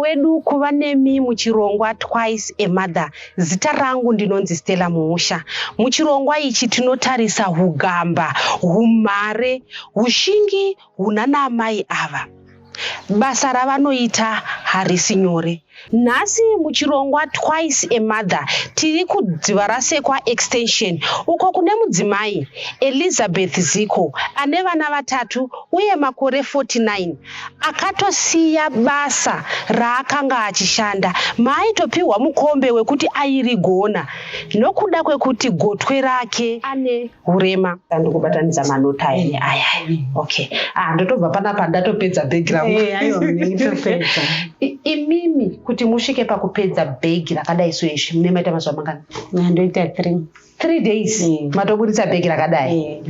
wedu kuva nemi muchirongwa Twice a Mother. Zita rangu ndinonzi Stella Muusha. Muchirongwa ichi tinotarisa hugamba, humare, hushingi hunana amai ava. Basa ravanoita harisi nyore. Nhasi muchirongwa Twice a Mother tiri kudziva rasekwa extension uko kune mudzimai Elizabeth Ziko ane vana vatatu uye makore 49 akatosiya basa raakanga achishanda maaitopiwa mukombe wekuti airigona nokuda kwekuti gotwe rake ane hurema. Ndikubatanidza manota aya aya. Okay. Ndotobva panapa ndatopedza background. Ayo nditopedza. Imimi kuti musvike pakupedza bhegi rakadai soizvi mune maita mazuva mangani? Ndoita 3 days. Matoburitsa bhegi rakadai.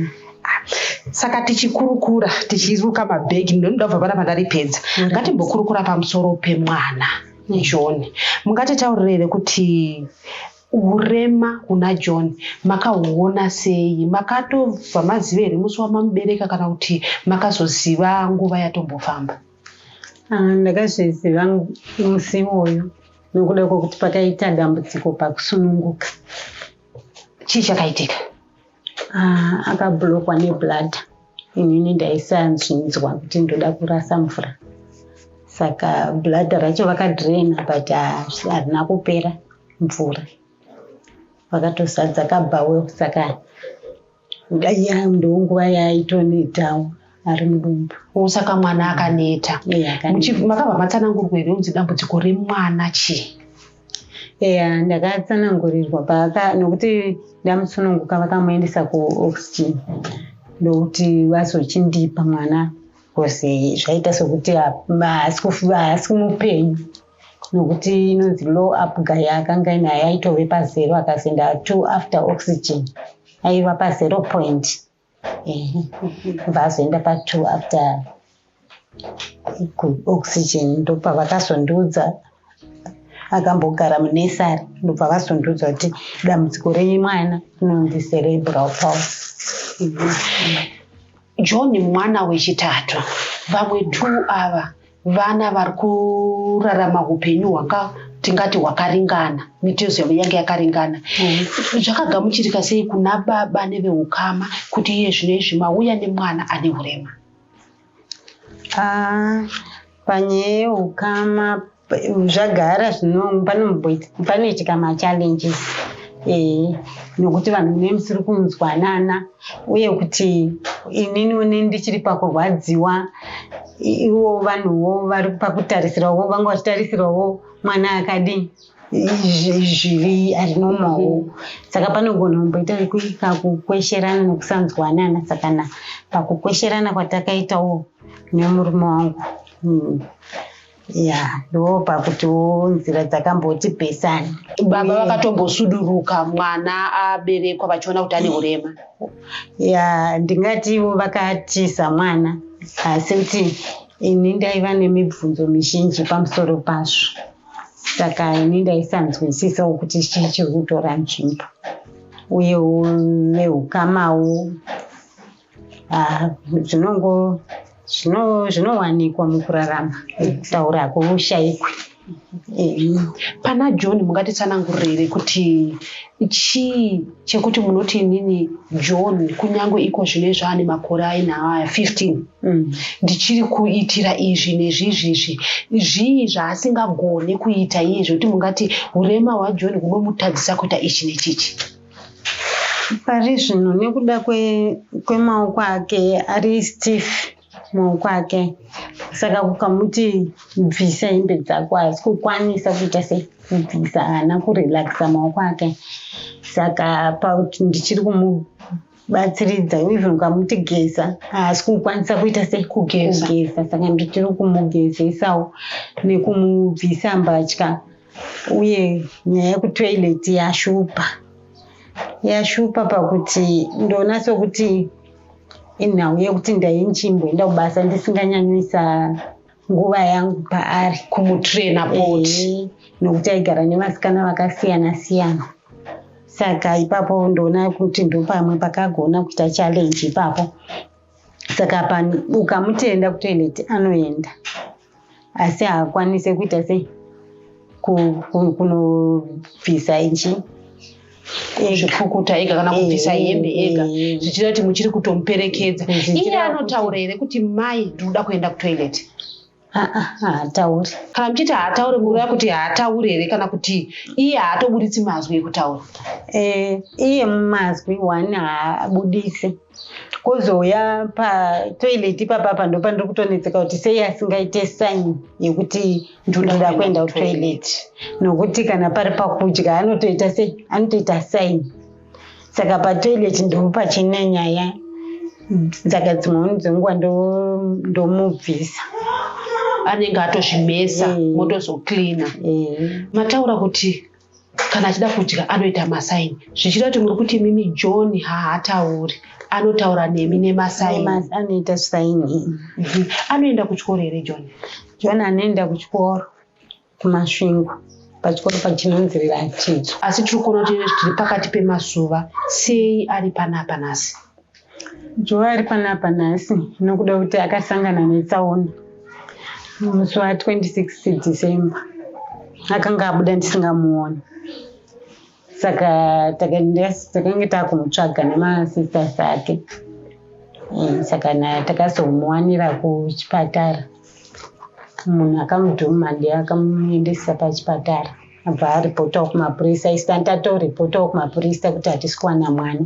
Saka tichikurukura tichiruka mabhegi ndinoda kubva panapa ndaripedza. Ngatimbokurukura pamusoro pemwana John. Mungatitaurirei kuti urema kuna John makahuona sei? Makatobva maziva here musi wamamubereka kana kuti makazoziva nguva yatombofamba? Ndakazviziva musi uyu nokuda kwokuti pakaita dambudziko pakusununguka. Chii chakaitika? Akablokwa nebladha. Inini ndaisanzvinzwa kuti ndoda kurasa mvura. Saka bladha racho vakadhirena but harina kupera mvura. Vakatozadza kabhawe saka ndonguva yaitonetawo ari mudumbu. Saka mwana akaneta. Makabva matsanangurirwa here unzi dambudziko remwana chii? Ndakatsanangurirwa nokuti ndamusununguka vakamuendesa kuoxygen ndokuti vazochindipa mwana kozi zvaita sokuti haasi kumupenyu nokuti inonzi low up guy akanga inaye aitove pa0 akazoenda 2 after oxygen aiva pa0. Vazoenda pa2 after oxygen ndopa vakazondudza akambogara munesari ndobva vazondudza kuti dambudziko remwana inonzi cerebral palsy. John mwana wechitatu. Vamwe 2 ava vana vari kurarama upenyu tingati hwakaringana, mitezo yavo yange yakaringana. Zvakagamuchirika sei kuna baba nevehukama kuti iye zvinezvi mauya nemwana ane hurema? Panyaya yehukama zvagara panoitika machallenges nokuti vanhu nemusiri kunzwanana uye kuti inini ndichiri pakurwadziwa ivo vanhuwo vari pakutarisirawo vanga vachitarisirawo mwana akadii zviri arinomawo. Saka panogona kumboita kakukwesherana nokusanzwanana. Saka pakukwesherana kwatakaitawo nemurume wangu ndo pakutiwo nzira dzakamboti pesani. Baba vakatombosuduruka mwana aberekwa vachiona kuti ane hurema? Ndingati ivo vakatiza mwana asi kuti ini ndaiva nemibvunzo mizhinji pamusoro pazvo. Saka ini ndaisanzwisisawo kuti chii chiri kutora nzvimbo uyewo vehukamawo zvinowanikwa mukurarama kutaura koushayikwe. Pana John mungatitsanangurirei kuti chii chekuti munoti inini John kunyange iko zvine zvaane makore ainawo 15 ndichiri kuitira izvi nezvizvizvi zvii zvaasingagone kuita iye zvekuti mungati hurema hwaJohn hunomutadzisa kuita ichi nechichi? Pari zvino nekuda kwemaoko ake ari stiff maoko ake, saka kukamuti bvisa hembe dzako haasi kukwanisa kuita sekubvisa, haana kurelaxa maoko ake. Saka pauti ndichiri kumubatsiridza even ukamuti geza haasi kukwanisa kuita sekugeza. Saka ndichiri kumugezesawo nekumubvisa mbatya. Uye nyaya yekutoilet yashupa pakuti ndona sokuti inhau yekuti ndainchimboenda kubasa ndisinganyanyisa nguva yangu paari kumutraina poti nokuti aigara nevasikana vakasiyana siyana. Saka ipapo ndona kuti ndopamwe pakagona kuita challenge ipapo. Saka ukamutenda kutoilet anoenda asi haakwanise kuita sei kunobvisa ichi zvipukuta ega kana kubvisa hembe ega zvichida kuti muchiri kutomuperekedza. Iye anotaura here kuti mai ndinoda kuenda kutoilet? haatauri. Kana muchiti haatauri mureva kuti haatauri here kana kuti iye haatoburitsi mazwi ekutaura? Iye mumazwi one haabudisi. Kuzouya patoileti papapa ndo pandiri kutonetseka kuti sei asingaite saini yekuti ndoda kuenda kutoileti, nokuti kana pari pakudya anotoita sei, anotoita saini. Saka patoileti ndo pachine nyaya, saka dzimwe dzenguva ndomubvisa. Anenge atozvimesa motozoklina. Mataura kuti kana achida kudya anoita masaini, zvichida kuti muri kuti mimi John haatauri, anotaura nemi nemasaini? Anoita saini. Anoenda kuchikoro here John? John anoenda kuchikoro kumasvingo, pachikoro pachinonzi Ratidzo. Asi tiri kuona kuti tiri pakati pemazuva, sei ari panapa nhasi? John ari panapa nhasi nokuda kuti akasangana netsaona musi wa26 December. Akanga abuda ndisingamuoni, saka takange takumutsvaga nemasisters ake. Saka takazomuwanira kuchipatara. Munhu akamudhuma ndiye akamuendesa pachipatara, abva aripotawo kumapurisa. Isita tatoripotawo kumapurisa kuti hatisi kuwana mwana,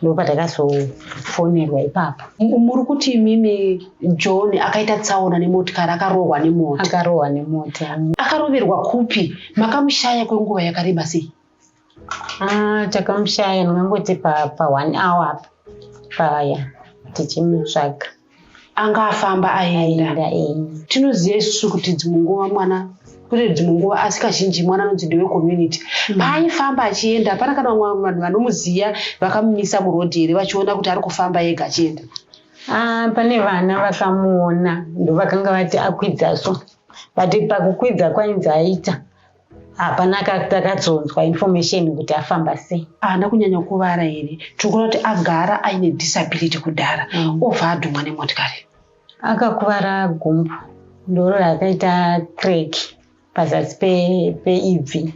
ndopatakazofonerwa ipapo. Muri kuti mimi John akaita tsaona nemotikari, akarohwa nemota? Akarohwa nemota. Akaroverwa kupi? Makamushaya kwenguva yakareba sei? Takamushaya ndingangoti pa 1 hour paya tichimutsvaga. Anga afamba aenda. Tinoziva isusu kuti dzimwe nguva mwana, kuti dzimwe nguva asi kazhinji mwana anonzi ndewe community. Paaifamba achienda pana kana vanhu vanomuziya vakamumisa murodhi here vachiona kuti ari kufamba ega achienda? Pane vana vakamuona ndo vakanga vati akwidzaso, but pakukwidza kwainzi aita hapana takadzonzwa information kuti afamba sei. Haana kunyanya kuvara here? Tikuona kuti agara aine disability kudhara, obva adhumwa nemotikari. Akakuvara gumbo, ndoro rakaita crack pazasi peibvi,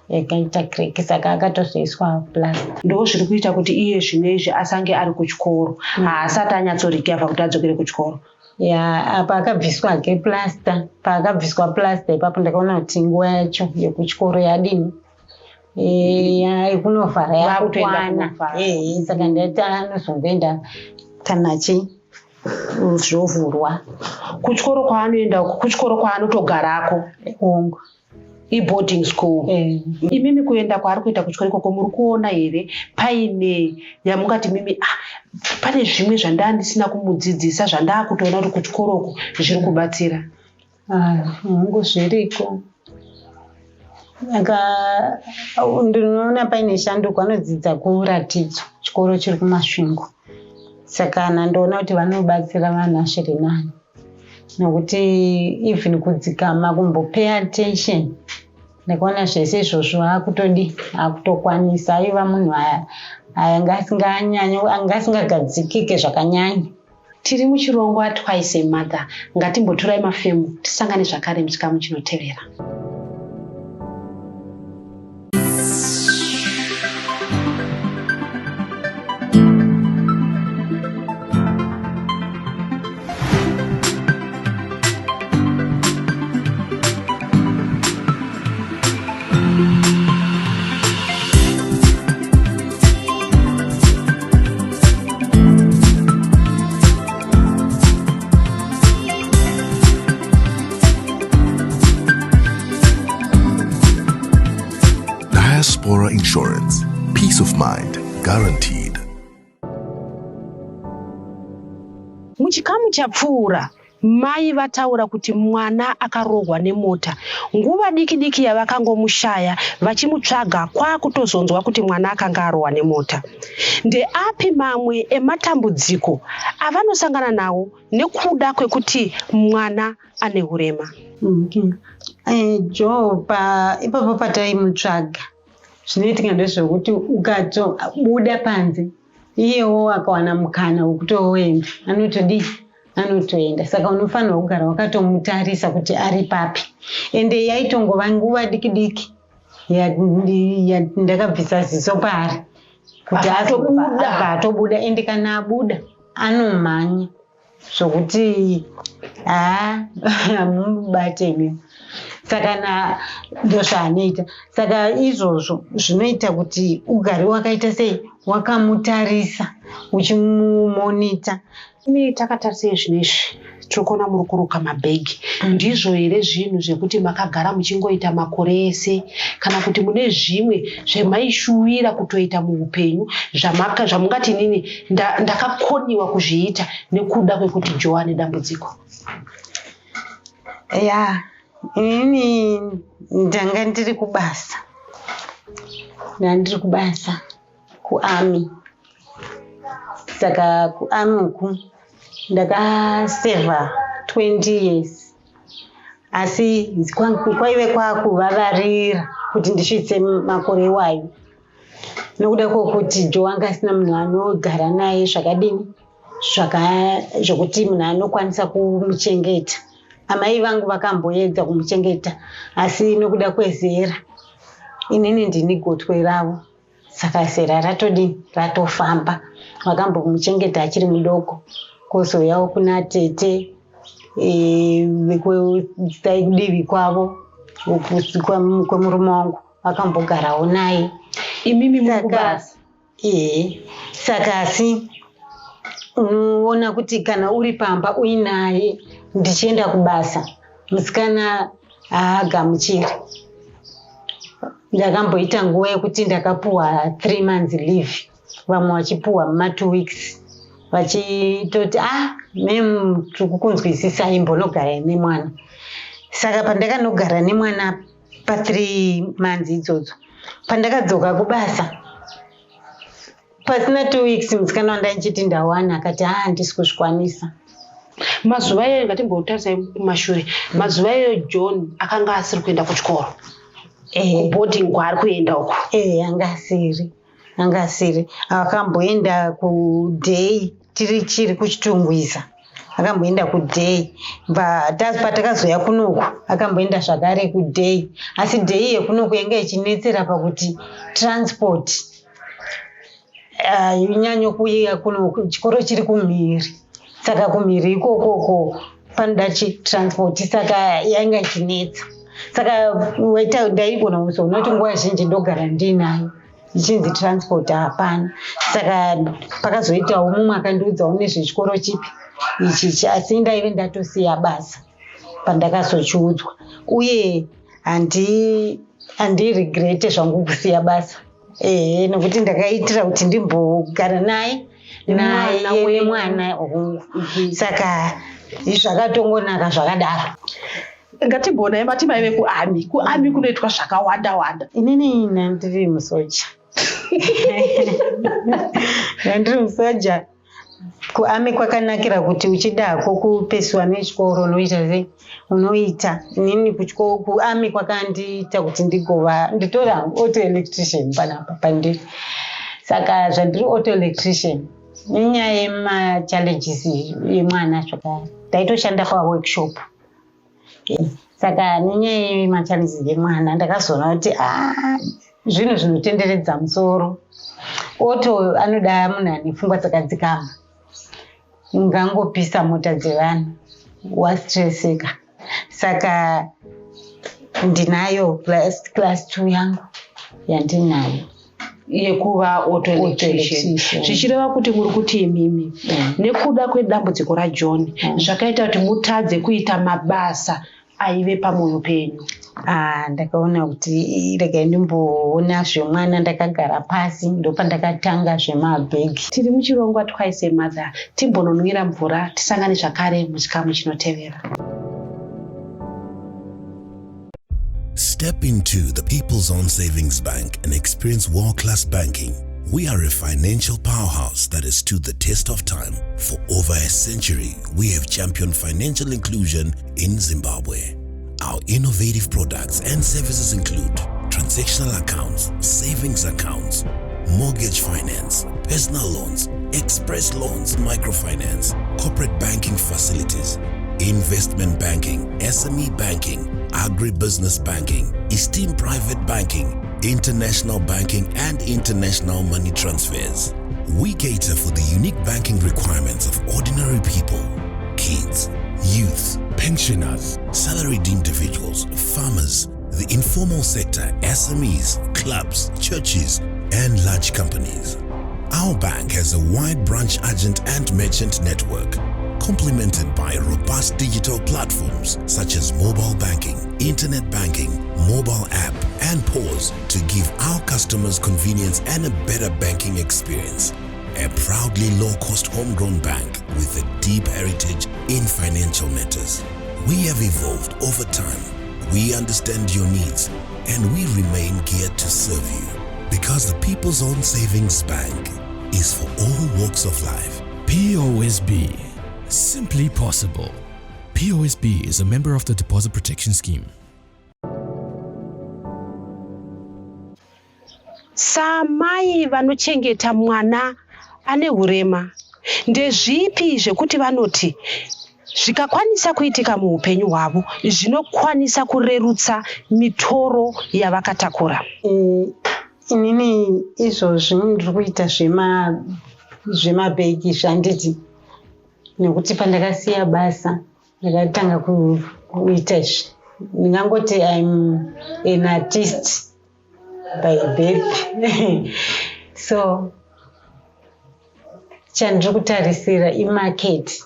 yakaita crack, saka akatozoiswa plaster. Ndo zviri kuita kuti iye zvinezvi asange ari kuchikoro, haasati anyatsorikava kuti adzokere kuchikoro. Apa akabviswa ke plaster. Paakabviswa plaster ipapo ndakaona kuti nguva yacho yekuchikoro yadini, kunovhara yakukwana. Saka ndati anozongoenda tanachi zvovhurwa. Kuchikoro kwaanoenda uko, kuchikoro kwaanotogarako Ongo, boarding school. Imimi kuenda kwaari kuita kuchikoro ikoko muri kuona here paine yamungati mimi pane zvimwe zvandandisina kumudzidzisa zvandakutoona kuti kuchikoro uku zviri kubatsira? Hongu zviriko. Ndinoona paine shanduko anodzidza kuRatidzo, chikoro chiri kumasvingo. Saka ndoona kuti vanobatsira vanhu zviri nani, nokuti even kudzikama kumbopay attention, ndakaona zvese izvozvo haakutokwanisa. Aiva munhu anga asingagadzikike zvakanyanya. Tiri muchirongwa Twice a Mother. Ngatimbotorai mafemu tisangane zvakare muchikamu chinotevera. Diaspora Insurance. Peace of mind guaranteed. Muchikamu chapfuura mai vataura kuti mwana akarohwa nemota. Nguva diki diki yavakangomushaya vachimutsvaga kwakutozonzwa kuti mwana akanga arohwa nemota. Ndeapi mamwe ematambudziko avanosangana nawo nekuda kwekuti mwana ane urema? Joe ipapo pataimutsvaga zvinoitika ndezvekuti ukatobuda panze iyewo akawana mukana wekutoenda anotodii anotoenda. Saka unofanira kugara wakatomutarisa kuti ari papi. Ende yaitongova nguva diki diki ndakabvisa ziso paari kuti atobuda. Ende kana abuda anomhanya zvokuti hamubate. Saka ndozvaanoita. Saka izvozvo zvinoita kuti ugare wakaita sei, wakamutarisa uchimumonita. Imi takatarisei zvinezvi tiri kuona muri kuruka mabhegi, ndizvo here zvinhu zvekuti makagara muchingoita makore ese, kana kuti mune zvimwe zvamaishuwira kutoita muupenyu zvamungati inini ndakakoniwa kuzviita nekuda kwekuti Joe ane dambudziko? Inini ndanga ndiri kubasa kuArmy. Saka kuArmy uku ndakasevha 20 years, asi kwaive kwakuvavarira kuti ndisvitse makore iwayo, nokuda kwokuti Joe anga asina munhu anogara naye zvakadini zvokuti munhu anokwanisa kumuchengeta. Amai vangu vakamboedza kumuchengeta, asi nokuda kwezera inini ndini gotwe ravo. Saka zera ratofamba, vakambomuchengeta achiri mudoko. Kozouyawo kuna tete divi kwavo kwemurume wangu, vakambogarawo naye. Imimi mukubasa? Saka asi unoona kuti kana uri pamba uinaye, ndichienda kubasa musikana haagamuchiri. Ndakamboita nguva yekuti ndakapuwa 3 months leave, vamwe vachipuwa 2 weeks, vachitoti mem tikukunzwisisai mbonogara nemwana. Saka pandakanogara nemwana pa3 months idzodzo, pandakadzoka kubasa pasina 2 weeks musikana wandainchiti ndawana akati handisi kuzvikwanisa. Mazuva iyoyo ngatimbotarisai kumashure. Mazuva iyoyo John akanga asiri kuenda kuchikoro, boarding kwaari kuenda uko? Anga asiri. Akamboenda kuday chiri kuchitungwiza, akamboenda kuday. Patakazoya kunoku akamboenda zvakare kuday, asi day yekunoku yanga ichinetsera pakuti transport yonyanyo kuuya kunoku, chikoro chiri kumhiri. Saka kumhiri ikokoko panoda transport, saka yanga ichinetsa. Saka ndaigona kuzoona kuti nguva zhinji ndogara ndinayo, ichinzi transport hapana. Saka pakazoitawo mumwe akandiudzawo nezvechikoro chipi ichichi, asi ndaive ndatosiya basa pandakazochiudzwa. Uye handiregrete zvangu kusiya basa, nokuti ndakaitira kuti ndimbogara naye nemwana wangu. Saka zvakatongonaka zvakadaro. Ngatimbonai matimaive kuArmy. kuArmy kunoitwa zvakawanda wanda. Inini ndiri musoja. Ndiri musoja. kuArmy kwakanakira kuti uchidako kupesiwa nechikoro unoita. Inini kuArmy kwakandiita kuti nditora auto electrician panapa pandiri. Saka zvandiri auto electrician nenyaya yemachallenges yemwana zvakare ndaitoshanda paworkshop. Saka nenyaya yemachallenges yemwana ndakazoona kuti zvinhu zvinotenderedza musoro. Auto anoda munhu ane pfungwa dzakadzikama, ungangopisa mota dzevanhu wastreseka. Saka ndinayo class 2 yangu yandinayo yekuva auto electrician. Zvichireva kuti muri kuti imimi nekuda kwedambudziko raJohn zvakaita kuti mutadze kuita mabasa aive pamwoyo penyu? Ndakaona kuti regai ndimboona zvemwana, ndakagara pasi, ndopandakatanga zvemabhegi. Tiri muchirongwa Twice a Mother, timbononwira mvura, tisangane zvakare muchikamu chinotevera. Step into the People's Own Savings Bank and experience world-class banking. We are a financial powerhouse that has stood the test of time. For over a century, we have championed financial inclusion in Zimbabwe. Our innovative products and services include transactional accounts, savings accounts, mortgage finance, personal loans, express loans, microfinance, corporate banking facilities, investment banking, SME banking, agribusiness banking, esteemed private banking, international banking, and international money transfers. We cater for the unique banking requirements of ordinary people, kids, youth, pensioners, salaried individuals, farmers, the informal sector, SMEs, clubs, churches, and large companies. Our bank has a wide branch agent and merchant network, complemented by robust digital platforms such as mobile banking, internet banking, mobile app, and POS to give our customers convenience and a better banking experience. A proudly low-cost homegrown bank with a deep heritage in financial matters. We have evolved over time. We understand your needs, and we remain geared to serve you, because the People's Own Savings Bank is for all walks of life. POSB. Simply possible. POSB is a member of the Deposit Protection Scheme. Samai vanochengeta mwana ane hurema ndezvipi zvekuti vanoti zvikakwanisa kuitika muupenyu hwavo zvinokwanisa kurerutsa mitoro yavakatakura? Inini izvozvi ndiri kuita zvemabhegi zvanditi, nekuti pandakasiya basa ndakatanga kuita izvi. Ndingangoti I'm an artist by birth. So chandiri kutarisira imarket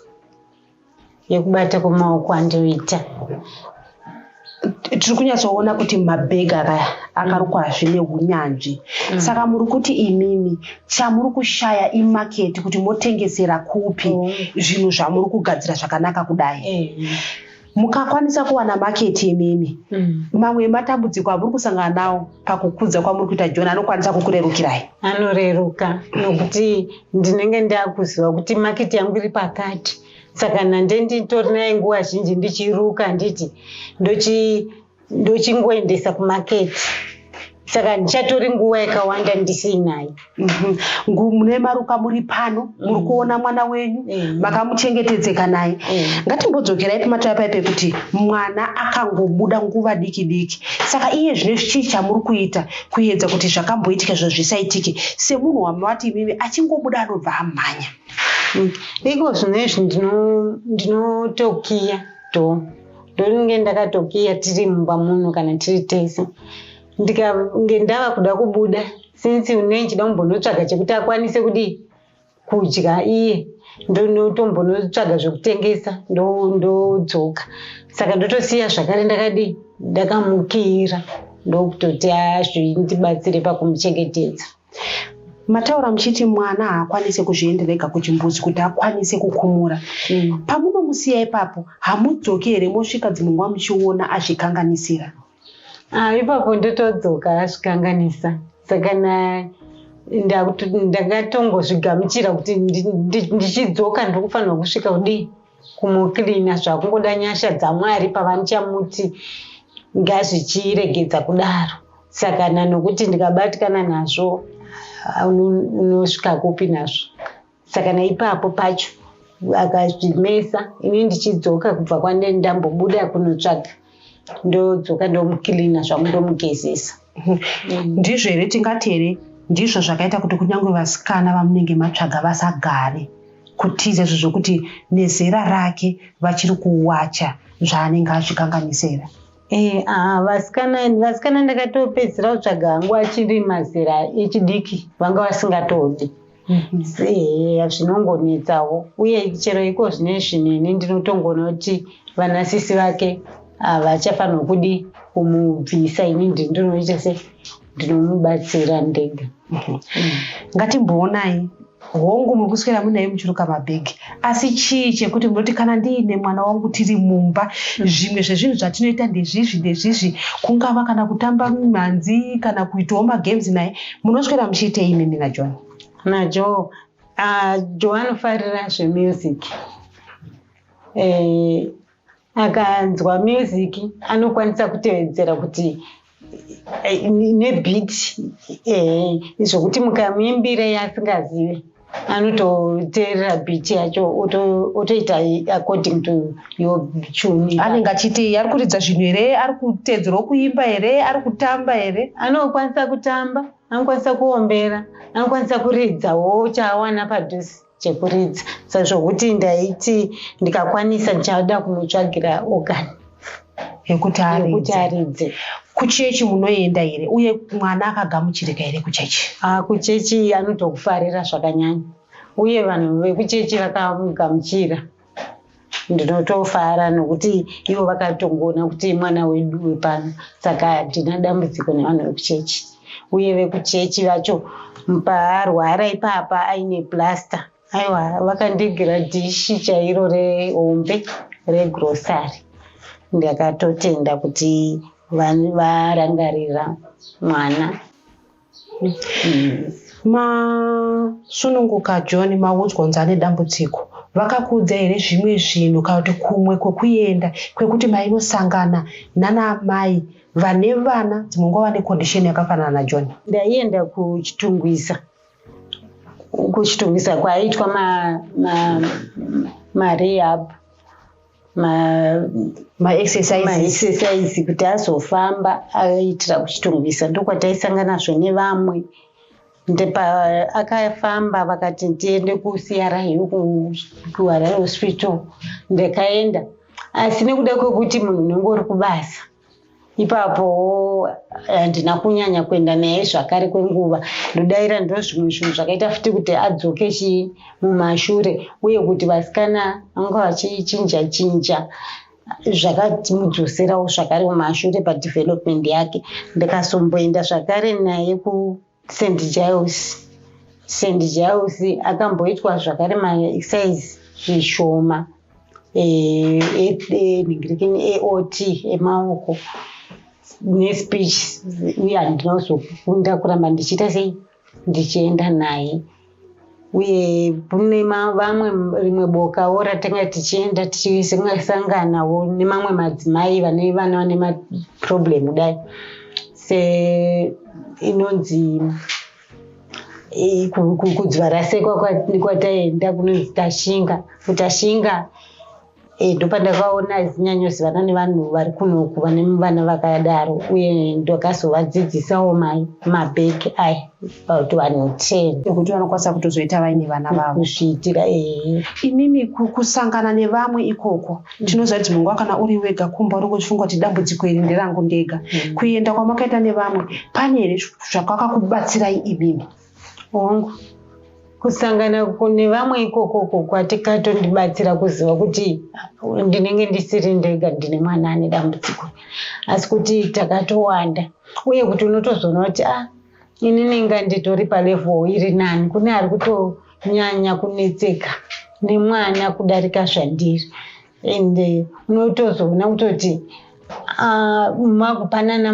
yekubata kwemaoko andinoita. Tiri kunyatsoona kuti mabhegi aya akarukwa zvine hunyanzvi. Saka muri kuti imimi chamuri kushaya imarket kuti motengesera kupi zvinhu zvamuri kugadzira zvakanaka kudai. Mukakwanisa kuwana market imimi, mamwe matambudziko amuri kusangana nawo pakukudza kwamuri kuita John anokwanisa kukurerukirai? Anoreruka nokuti ndinenge ndakuziva kuti market yangu iri pakati. Saka nditori nayo nguva zhinji ndichiruka nditi ndochingoendesa kumarket. Saka ndichatori nguva yakawanda ndisinayo. Mune maruka muri pano, muri kuona mwana wenyu, makamuchengetedzeka naye. Ngatimbodzokerai pamatoya paipe kuti mwana akangobuda nguva diki diki. Saka iye zvine chii chamuri kuita kuedza kuti zvakamboitika zvisaitike semunhu wamati imimi achingobuda anobva amhanya? Iko zvinezvi ndinotokiya ndoringe ndakatokiya tiri mumba muno kana tiri tese. Ndikange ndava kuda kubuda since unenge chida kumbonotsvaga chekuti akwanise kudya iye, ndotombonotsvaga zvekutengesa ndodzoka. Saka ndotosiya zvakare ndakamukira ndokutoti azvindibatsire pakumuchengetedza. Mataura muchiti mwana haakwanise kuzvienderega kuchimbuzi kuti akwanise kukumura. Pamunomusiya ipapo hamudzoki here mosvika dzimwe nguva muchiona azvikanganisira? Ipapo ndotodzoka azvikanganisa. Saka ndakatongozvigamuchira kuti ndichidzoka ndikufanirwa kusvika kumukirina zvakungoda nyasha dzaMwari pavanochamuti ngazvichiregedza kudaro. Saka nokuti ndikabatikana nazvo unosvika kupi nazvo. Saka naipapo pacho akazvimesa, ini ndichidzoka kubva ndambobuda kunotsvaga ndodzoka ndomukilina zvangu ndomugezesa. Ndizvo here tingati here ndizvo zvakaita kuti kunyange vasikana vamunenge matsvaga vasagare kutiza izvo zvokuti nezera rake vachiri kuwacha zvaanenge azvikanganisira? Vasikana ndakatopedzera kutsvaga hangu achiri mazera echidiki vanga vasingatodi. Zvinongonetsawo, uye chero iko zvinezvi neni ndinotongoona kuti vanasisi vake havachafanirwa kumubvisa. Ini ndinoita ndinomubatsira ndega. Ngatimboonai hongu muri kuswera munaye muchiruka mabhegi, asi chii chekuti munoti kana ndiine mwana wangu tiri mumba zvimwe zvezvinhu zvatinoita ndezvizvi kungava kana kutamba mimhanzi kana kuitawo magames naye, munoswera muchiitei imimi naJohn? naJoe anofarira zvemusic. Akanzwa music anokwanisa kutevedzera kuti nebhiti zvokuti mukamuimbira yasingazive anototeerera bhiti yacho otoita according to your tune. Anenge achiti ari kuridza zvinhu here, ari kuteedzerwa kuimba here, ari kutamba here? Anokwanisa kutamba, anokwanisa kuombera, anokwanisa kuridzawo chaawana padhuze chekuridza. Sezvokuti ndaiti ndikakwanisa ndichada kumutsvagira organ yekuti aridze. Kuchechi munoenda here uye mwana akagamuchirika here kuchechi? Kuchechi anotokufarira zvakanyanya uye vanhu vekuchechi vakamugamuchira. Ndinotofara nokuti ivo vakatongoona kuti mwana wedu wepano, saka handina dambudziko nevanhu vekuchechi. Uye vekuchechi vacho paarwara ipapa aine plaster, aiwa vakandigira dhishi chairo rehombe regrosari. Ndakatotenda kuti varangarira mwana. Masununguka John, maudzwa ane dambudziko, vakakuudza here zvimwe zvinhu kana kuti kumwe kwekuenda kwekuti mainosangana nana mai vane vana dzimwe nguva vane condition yakafanana naJohn? Ndaienda kuchitungwisa kwaiitwa marehab maexercise kuti azofamba aitira kuchitungwisa. Ndokwataisangana nevamwe. Akafamba vakati ndiende kuCRI kuHarare hospital. Ndakaenda asi nekuda kwekuti munhu unenge uri kubasa ipapo handina kunyanya kuenda naye zvakare kwenguva. Ndodaira ndozvimwe zvinhu zvakaita futi kuti adzoke mumashure uye kuti vasikana vanga vachichinja zvakamudzoserawo zvakare mumashure padevelopment yake. Ndikasomboenda zvakare naye kuSt Giles akamboitwa zvakare maexercise zvishoma AOT emaoko nespeech uye handinazokunda kuramba ndichiita sei ndichienda naye. Uye kune rimwe bokawo ratanga tichienda tichisanganawo nemamwe madzimai vane vana vane maproblemu dai inonzi kudzivarasekwa kwataenda kunonzi Tashinga. Ndopandakaona zinyanyozivana nevanhu vari kunoku vane vana vakadaro uye ndakazovadzidzisawo mabhegi aya about vanhu 10 ekuti vanokwanisa kutozoita vaine vana vavo kuzviitira. Imimi kusangana nevamwe ikoko tinoziva kuti mungu kana uri wega kumba uri kuchifunga kuti dambudziko iri nderangu ndega. Kuenda kwamakaita nevamwe pane here zvakakakubatsirai imimi? Hongu, kusangana nevamwe ikoko kwatikatonibatsira kuziva kuti ndinenge ndisiri ndega ndine mwana ane dambudziko, asi kuti takatowanda uye kuti unotozoona kuti inini nditori palevel iri nani, kune ari kutonyanya kunetseka nemwana kudarika zvandiri. Ende unotozoona kutoti makupanana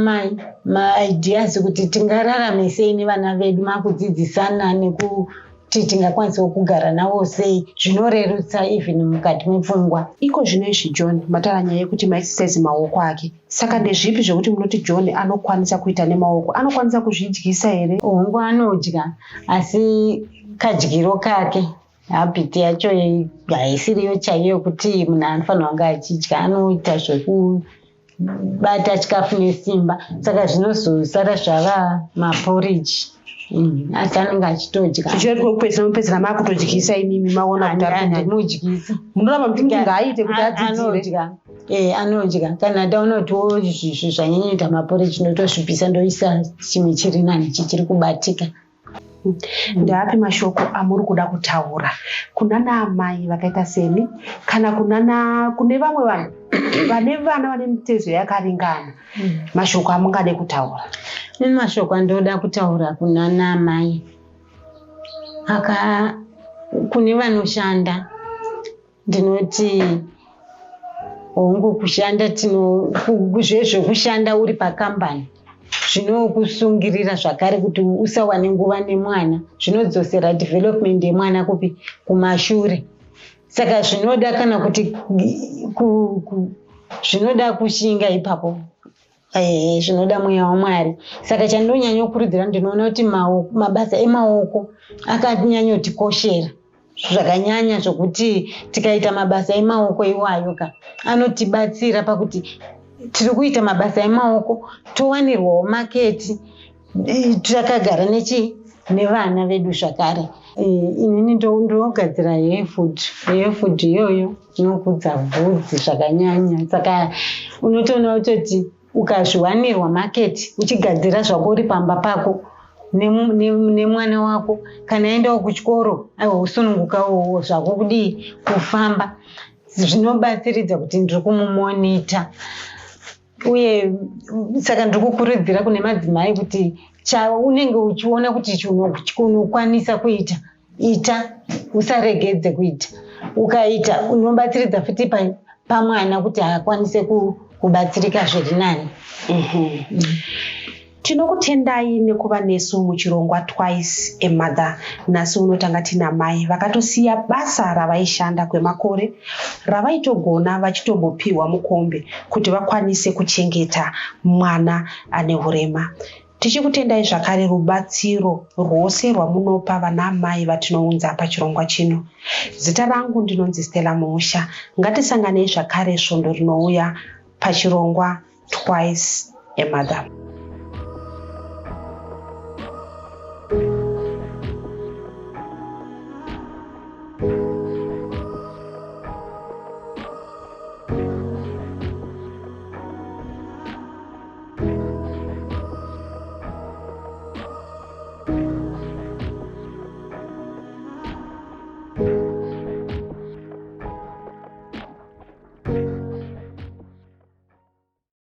maideas kuti tingararame sei nevana vedu, makudzidzisana nekuti tingakwanisawo kugara navo sei, zvinorerutsa even mukati mepfungwa. Iko zvinoizvi John mataura nyaya yekuti maexercise maoko ake, saka ndezvipi zvekuti munoti John anokwanisa kuita nemaoko? Anokwanisa kuzvidyisa here? Hongu, anodya, asi kadyiro kake habiti yacho haisiriyo chaiyo kuti munhu anofanirwa kunge achidya. Anoita zvekubata chikafu nesimba, saka zvinozosara zvava maporiji, asi anenge achitodya. Zvichiri kupedzisira makutodyisa imimi maona kuti handimudyisi. Munoramba muti ngaaite kuti adzidzire? Anodya. Kana ndaona kuti zvanyanyoita maporiji ndotozvibvisa ndoisa chimwe chiri nani chichiri kubatika. Ndeapi mashoko amuri kuda kutaura kunana amai vakaita semi kana kune vamwe vanhu vane vana vane mitezo yakaringana? Mashoko amungade kutaura? Nini mashoko andoda kutaura kunana amai kune vanoshanda, ndinoti hongu kushanda zvezvokushanda uri pakambani zvinokusungirira zvakare kuti usawane nguva nemwana, zvinodzosera development yemwana kupi kumashure. Saka zvinoda kana kuti zvinoda kushinga ipapo zvinoda mweya waMwari. Saka chandinonyanya kukurudzira ndinoona kuti mabasa emaoko akanyanyotikoshera zvakanyanya zvokuti tikaita mabasa emaoko iwayo anotibatsira pakuti tiri kuita mabasa emaoko towanirwawo maketi takagara nevana vedu zvakare. Inini ndinogadzira hair food iyoyo inokudza bvudzi zvakanyanya. Saka unotoona kutoti ukazviwanirwa maketi uchigadzira zvako uri pamba pako nemwana wako kana aendawo kuchikoro usunungukawo zvako kudii kufamba, zvinobatsiridza kuti ndiri kumumonita. Uye saka ndiri kukurudzira kune madzimai kuti chaunenge uchiona kuti unokwanisa kuita ita, usaregedze kuita. Ukaita unobatsiridza futi pamwana kuti akwanise kubatsirika zviri nani. Tinokutendai nekuva nesu muchirongwa Twice a Mother. Nhasi unotanga tina mai vakatosiya basa ravaishanda kwemakore, ravaitogona vachitombopiwa mukombe kuti vakwanise kuchengeta mwana ane urema. Tichikutendai zvakare rubatsiro rwose rwamunopa vana mai vatinounza pachirongwa chino. Zita rangu ndinonzi Stella Muusha. Ngatisanganei zvakare svondo rinouya pachirongwa Twice a Mother.